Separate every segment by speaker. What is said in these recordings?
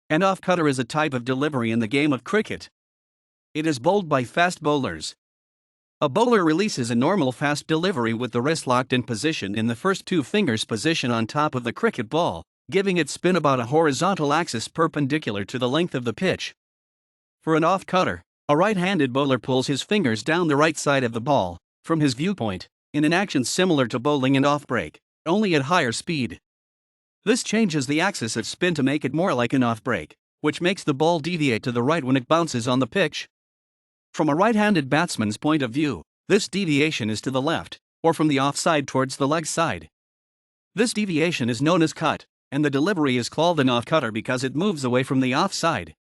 Speaker 1: An off-cutter is a type of delivery in the game of cricket. It is bowled by fast bowlers. A bowler releases a normal fast delivery with the wrist locked in position in the first two fingers position on top of the cricket ball, giving it spin about a horizontal axis perpendicular to the length of the pitch. For an off-cutter, a right-handed bowler pulls his fingers down the right side of the ball, from his viewpoint, in an action similar to bowling and off-break, only at higher speed. This changes the axis of spin to make it more like an off-break, which makes the ball deviate to the right when it bounces on the pitch. From a right-handed batsman's point of view, this deviation is to the left, or from the offside towards the leg side. This deviation is known as cut, and the delivery is called an off-cutter because it moves away from the offside.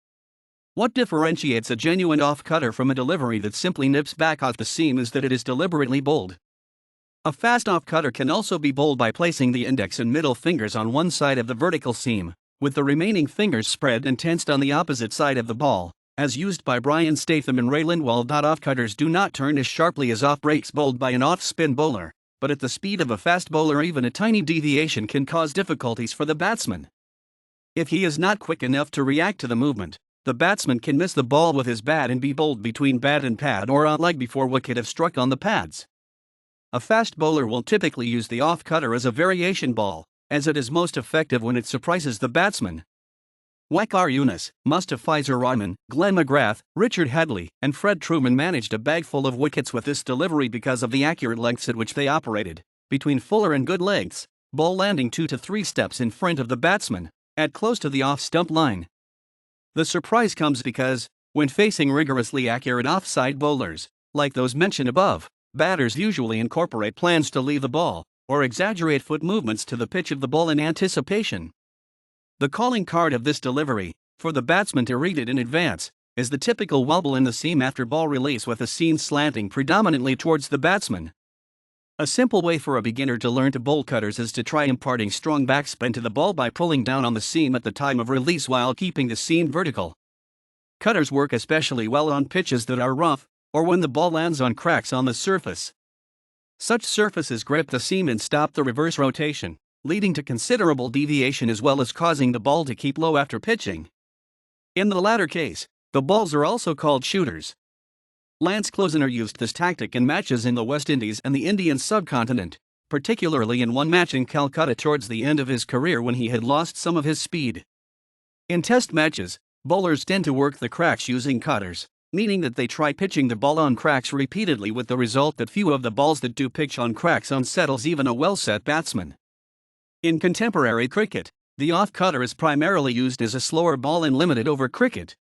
Speaker 1: What differentiates a genuine off-cutter from a delivery that simply nips back off the seam is that it is deliberately bowled. A fast off-cutter can also be bowled by placing the index and middle fingers on one side of the vertical seam, with the remaining fingers spread and tensed on the opposite side of the ball, as used by Brian Statham and Ray Lindwall. Off-cutters do not turn as sharply as off-breaks bowled by an off-spin bowler, but at the speed of a fast bowler even a tiny deviation can cause difficulties for the batsman. If he is not quick enough to react to the movement, the batsman can miss the ball with his bat and be bowled between bat and pad or on leg before wicket have struck on the pads. A fast bowler will typically use the off-cutter as a variation ball, as it is most effective when it surprises the batsman. Waqar Younis, Mustafizur Rahman, Glenn McGrath, Richard Hadley, and Fred Truman managed a bag full of wickets with this delivery because of the accurate lengths at which they operated, between fuller and good lengths, ball landing 2 to 3 steps in front of the batsman, at close to the off-stump line. The surprise comes because, when facing rigorously accurate offside bowlers, like those mentioned above, batters usually incorporate plans to leave the ball, or exaggerate foot movements to the pitch of the ball in anticipation. The calling card of this delivery, for the batsman to read it in advance, is the typical wobble in the seam after ball release with the seam slanting predominantly towards the batsman. A simple way for a beginner to learn to bowl cutters is to try imparting strong backspin to the ball by pulling down on the seam at the time of release while keeping the seam vertical. Cutters work especially well on pitches that are rough, or when the ball lands on cracks on the surface. Such surfaces grip the seam and stop the reverse rotation, leading to considerable deviation as well as causing the ball to keep low after pitching. In the latter case, the balls are also called shooters. Lance Closener used this tactic in matches in the West Indies and the Indian subcontinent, particularly in one match in Calcutta towards the end of his career when he had lost some of his speed. In test matches, bowlers tend to work the cracks using cutters, meaning that they try pitching the ball on cracks repeatedly with the result that few of the balls that do pitch on cracks unsettles even a well-set batsman. In contemporary cricket, the off-cutter is primarily used as a slower ball in limited over cricket.